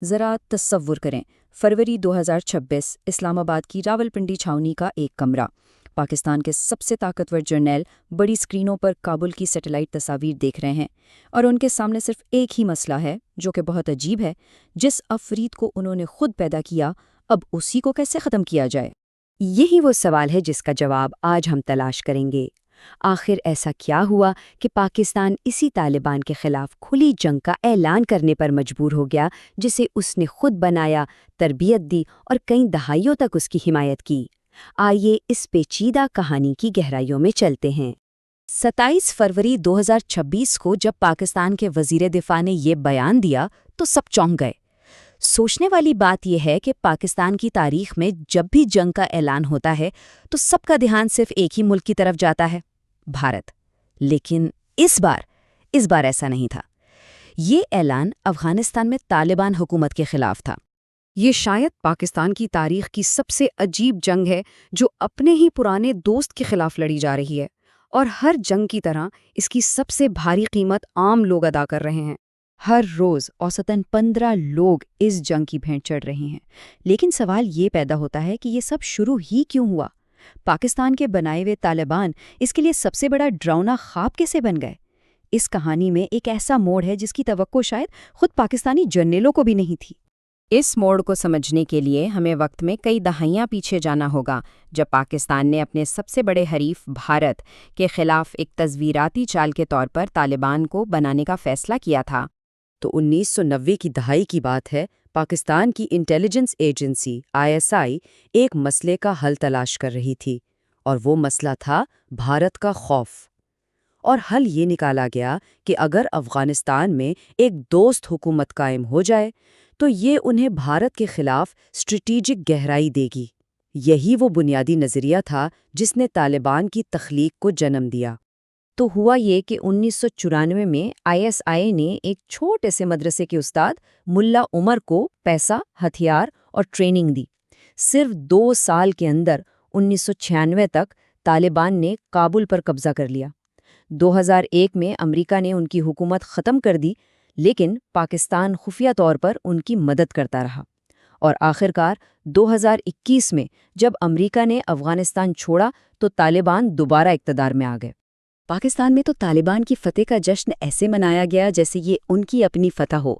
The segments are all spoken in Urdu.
ذرا تصور کریں، فروری 2026 اسلام آباد کی راولپنڈی چھاؤنی کا ایک کمرہ۔ پاکستان کے سب سے طاقتور جرنیل بڑی اسکرینوں پر کابل کی سیٹلائٹ تصاویر دیکھ رہے ہیں، اور ان کے سامنے صرف ایک ہی مسئلہ ہے جو کہ بہت عجیب ہے۔ جس افرید کو انہوں نے خود پیدا کیا، اب اسی کو کیسے ختم کیا جائے؟ یہی وہ سوال ہے جس کا جواب آج ہم تلاش کریں گے۔ آخر ایسا کیا ہوا کہ پاکستان اسی طالبان کے خلاف کھلی جنگ کا اعلان کرنے پر مجبور ہو گیا، جسے اس نے خود بنایا، تربیت دی اور کئی دہائیوں تک اس کی حمایت کی؟ آئیے اس پیچیدہ کہانی کی گہرائیوں میں چلتے ہیں۔ 27 فروری 2026 کو جب پاکستان کے وزیر دفاع نے یہ بیان دیا تو سب چونک گئے۔ سوچنے والی بات یہ ہے کہ پاکستان کی تاریخ میں جب بھی جنگ کا اعلان ہوتا ہے تو سب کا دھیان صرف ایک ہی ملک کی طرف جاتا ہے، بھارت۔ لیکن اس بار ایسا نہیں تھا۔ یہ اعلان افغانستان میں طالبان حکومت کے خلاف تھا۔ یہ شاید پاکستان کی تاریخ کی سب سے عجیب جنگ ہے جو اپنے ہی پرانے دوست کے خلاف لڑی جا رہی ہے، اور ہر جنگ کی طرح اس کی سب سے بھاری قیمت عام لوگ ادا کر رہے ہیں۔ ہر روز اوسطاً 15 لوگ اس جنگ کی بھینٹ چڑھ رہے ہیں۔ لیکن سوال یہ پیدا ہوتا ہے کہ یہ سب شروع ہی کیوں ہوا؟ پاکستان کے بنائے ہوئے طالبان اس کے لیے سب سے بڑا ڈراؤنا خواب کیسے بن گئے؟ اس کہانی میں ایک ایسا موڑ ہے جس کی توقع شاید خود پاکستانی جرنیلوں کو بھی نہیں تھی۔ اس موڑ کو سمجھنے کے لیے ہمیں وقت میں کئی دہائیاں پیچھے جانا ہوگا، جب پاکستان نے اپنے سب سے بڑے حریف بھارت کے خلاف ایک تصویراتی چال کے طور پر طالبان کو بنانے کا فیصلہ کیا تھا۔ تو 1990 کی دہائی کی بات ہے۔ پاکستان کی انٹیلیجنس ایجنسی ISI ایک مسئلے کا حل تلاش کر رہی تھی، اور وہ مسئلہ تھا بھارت کا خوف۔ اور حل یہ نکالا گیا کہ اگر افغانستان میں ایک دوست حکومت قائم ہو جائے تو یہ انہیں بھارت کے خلاف اسٹریٹجک گہرائی دے گی۔ یہی وہ بنیادی نظریہ تھا جس نے طالبان کی تخلیق کو جنم دیا۔ تو ہوا یہ کہ 1994 میں ISI نے ایک چھوٹے سے مدرسے کے استاد ملا عمر کو پیسہ، ہتھیار اور ٹریننگ دی۔ صرف 2 سال کے اندر 1996 تک طالبان نے کابل پر قبضہ کر لیا۔ 2001 میں امریکہ نے ان کی حکومت ختم کر دی، لیکن پاکستان خفیہ طور پر ان کی مدد کرتا رہا۔ اور آخرکار 2021 میں جب امریکہ نے افغانستان چھوڑا تو طالبان دوبارہ اقتدار میں آ گئے۔ پاکستان میں تو طالبان کی فتح کا جشن ایسے منایا گیا جیسے یہ ان کی اپنی فتح ہو۔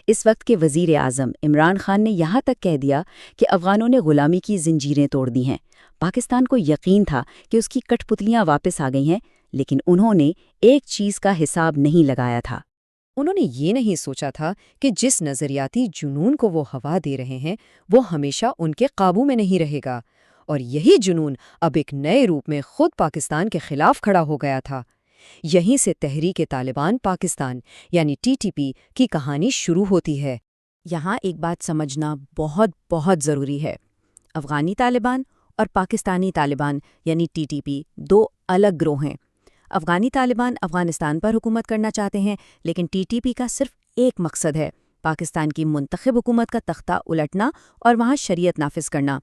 اس وقت کے وزیر اعظم عمران خان نے یہاں تک کہہ دیا کہ افغانوں نے غلامی کی زنجیریں توڑ دی ہیں۔ پاکستان کو یقین تھا کہ اس کی کٹ پتلیاں واپس آ گئی ہیں، لیکن انہوں نے ایک چیز کا حساب نہیں لگایا تھا۔ انہوں نے یہ نہیں سوچا تھا کہ جس نظریاتی جنون کو وہ ہوا دے رہے ہیں وہ ہمیشہ ان کے قابو میں نہیں رہے گا، اور یہی جنون اب ایک نئے روپ میں خود پاکستان کے خلاف کھڑا ہو گیا تھا۔ یہیں سے تحریک طالبان پاکستان یعنی TTP کی کہانی شروع ہوتی ہے۔ یہاں ایک بات سمجھنا بہت ضروری ہے۔ افغانی طالبان اور پاکستانی طالبان یعنی TTP 2 الگ گروہ ہیں۔ افغانی طالبان افغانستان پر حکومت کرنا چاہتے ہیں، لیکن TTP کا صرف ایک مقصد ہے: پاکستان کی منتخب حکومت کا تختہ الٹنا اور وہاں شریعت نافذ کرنا۔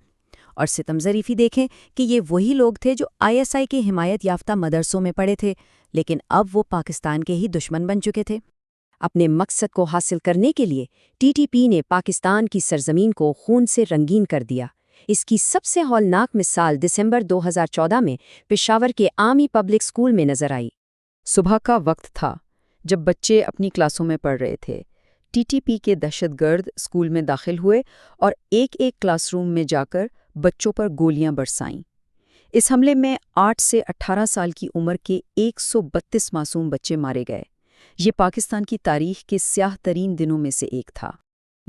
اور ستم ظریفی دیکھیں کہ یہ وہی لوگ تھے جو ISI کے حمایت یافتہ مدرسوں میں پڑھے تھے، لیکن اب وہ پاکستان کے ہی دشمن بن چکے تھے۔ اپنے مقصد کو حاصل کرنے کے لیے TTP نے پاکستان کی سرزمین کو خون سے رنگین کر دیا۔ اس کی سب سے ہولناک مثال دسمبر 2014 میں پشاور کے آرمی پبلک اسکول میں نظر آئی۔ صبح کا وقت تھا، جب بچے اپنی کلاسوں میں پڑھ رہے تھے۔ TTP کے دہشت گرد اسکول میں داخل ہوئے اور ایک کلاس روم میں جا کر بچوں پر گولیاں برسائیں۔ اس حملے میں 8 سے 18 سال کی عمر کے 132 معصوم بچے مارے گئے۔ یہ پاکستان کی تاریخ کے سیاہ ترین دنوں میں سے ایک تھا۔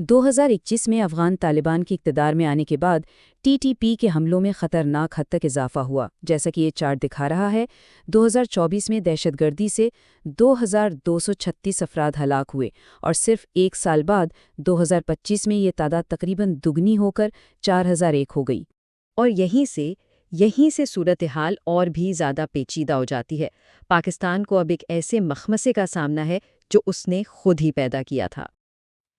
2021 میں افغان طالبان کے اقتدار میں آنے کے بعد TTP کے حملوں میں خطرناک حد تک اضافہ ہوا، جیسا کہ یہ چارٹ دکھا رہا ہے۔ 2024 میں دہشت گردی سے 2236 افراد ہلاک ہوئے، اور صرف 1 سال بعد 2025 میں یہ تعداد تقریباً دگنی ہو کر 4001 ہو گئی۔ اور یہیں سے صورتحال اور بھی زیادہ پیچیدہ ہو جاتی ہے۔ پاکستان کو اب ایک ایسے مخمصے کا سامنا ہے جو اس نے خود ہی پیدا کیا تھا۔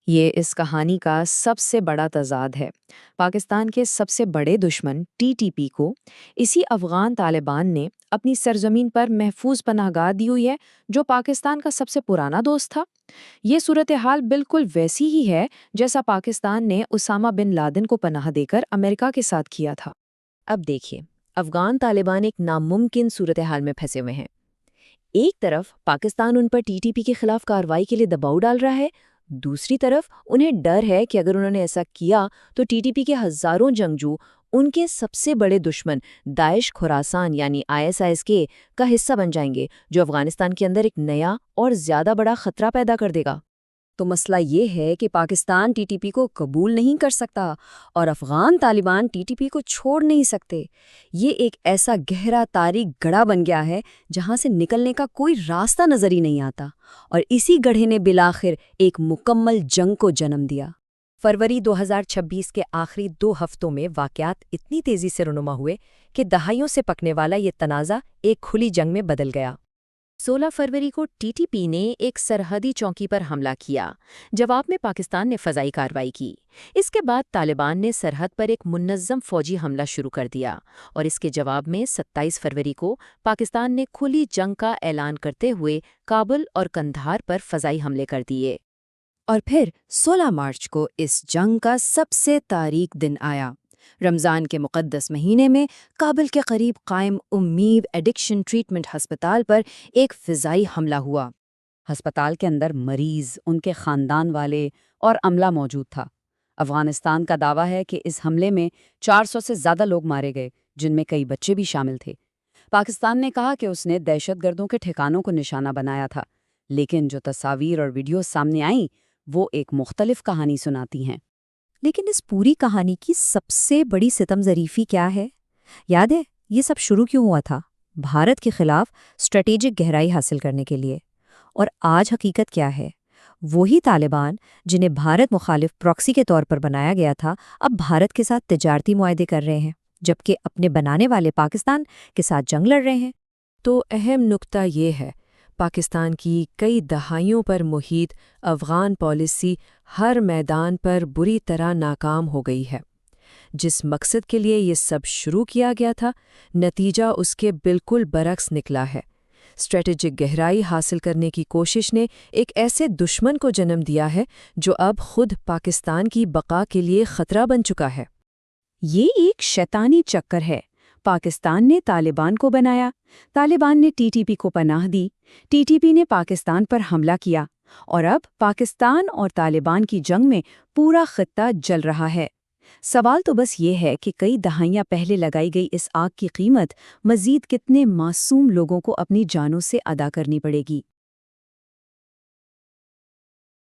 یہ اس کہانی کا سب سے بڑا تضاد ہے۔ پاکستان کے سب سے بڑے دشمن ٹی ٹی پی کو اسی افغان طالبان نے اپنی سرزمین پر محفوظ پناہ گاہ دی ہوئی ہے، جو پاکستان کا سب سے پرانا دوست تھا۔ یہ صورتحال بالکل ویسی ہی ہے جیسا پاکستان نے اسامہ بن لادن کو پناہ دے کر امریکہ کے ساتھ کیا تھا۔ اب دیکھیے، افغان طالبان ایک ناممکن صورتحال میں پھنسے ہوئے ہیں۔ ایک طرف پاکستان ان پر ٹی ٹی پی کے خلاف کارروائی کے لیے دباؤ ڈال رہا ہے، دوسری طرف انہیں ڈر ہے کہ اگر انہوں نے ایسا کیا تو ٹی ٹی پی کے ہزاروں جنگجو ان کے سب سے بڑے دشمن داعش خراسان یعنی ISIS کے کا حصہ بن جائیں گے، جو افغانستان کے اندر ایک نیا اور زیادہ بڑا خطرہ پیدا کر دے گا۔ تو مسئلہ یہ ہے کہ پاکستان ٹی ٹی پی کو قبول نہیں کر سکتا اور Afghan Taliban T T P کو چھوڑ نہیں سکتے۔ یہ ایک ایسا گہرا تاریک گڑھا بن گیا ہے جہاں سے نکلنے کا کوئی راستہ نظر ہی نہیں آتا، اور اسی گڑھے نے بالآخر ایک مکمل جنگ کو جنم دیا۔ فروری 2026 کے آخری 2 ہفتوں میں واقعات اتنی تیزی سے رونما ہوئے کہ دہائیوں سے پکنے والا یہ تنازع ایک کھلی جنگ میں بدل گیا۔ 16 فروری کو ٹی ٹی پی نے ایک سرحدی چوکی پر حملہ کیا۔ جواب میں پاکستان نے فضائی کارروائی کی۔ اس کے بعد طالبان نے سرحد پر ایک منظم فوجی حملہ شروع کر دیا، اور اس کے جواب میں 27 فروری کو پاکستان نے کھلی جنگ کا اعلان کرتے ہوئے کابل اور قندھار پر فضائی حملے کر دیے۔ اور پھر 16 مارچ کو اس جنگ کا سب سے تاریک دن آیا۔ رمضان کے مقدس مہینے میں کابل کے قریب قائم امید ایڈکشن ٹریٹمنٹ ہسپتال پر ایک فضائی حملہ ہوا۔ ہسپتال کے اندر مریض، ان کے خاندان والے اور عملہ موجود تھا۔ افغانستان کا دعویٰ ہے کہ اس حملے میں 400 سے زیادہ لوگ مارے گئے، جن میں کئی بچے بھی شامل تھے۔ پاکستان نے کہا کہ اس نے دہشت گردوں کے ٹھکانوں کو نشانہ بنایا تھا، لیکن جو تصاویر اور ویڈیوز سامنے آئیں وہ ایک مختلف کہانی سناتی ہیں۔ لیکن اس پوری کہانی کی سب سے بڑی ستم ظریفی کیا ہے؟ یاد ہے یہ سب شروع کیوں ہوا تھا؟ بھارت کے خلاف اسٹریٹجک گہرائی حاصل کرنے کے لیے۔ اور آج حقیقت کیا ہے؟ وہی طالبان جنہیں بھارت مخالف پراکسی کے طور پر بنایا گیا تھا، اب بھارت کے ساتھ تجارتی معاہدے کر رہے ہیں، جبکہ اپنے بنانے والے پاکستان کے ساتھ جنگ لڑ رہے ہیں۔ تو اہم نکتہ یہ ہے، پاکستان کی کئی دہائیوں پر محیط افغان پالیسی ہر میدان پر بری طرح ناکام ہو گئی ہے۔ جس مقصد کے لیے یہ سب شروع کیا گیا تھا، نتیجہ اس کے بالکل برعکس نکلا ہے۔ اسٹریٹجک گہرائی حاصل کرنے کی کوشش نے ایک ایسے دشمن کو جنم دیا ہے جو اب خود پاکستان کی بقا کے لیے خطرہ بن چکا ہے۔ یہ ایک شیطانی چکر ہے۔ پاکستان نے طالبان کو بنایا، طالبان نے ٹی ٹی پی کو پناہ دی، ٹی ٹی پی نے پاکستان پر حملہ کیا، اور اب پاکستان اور طالبان کی جنگ میں پورا خطہ جل رہا ہے۔ سوال تو بس یہ ہے کہ کئی دہائیاں پہلے لگائی گئی اس آگ کی قیمت مزید کتنے معصوم لوگوں کو اپنی جانوں سے ادا کرنی پڑے گی۔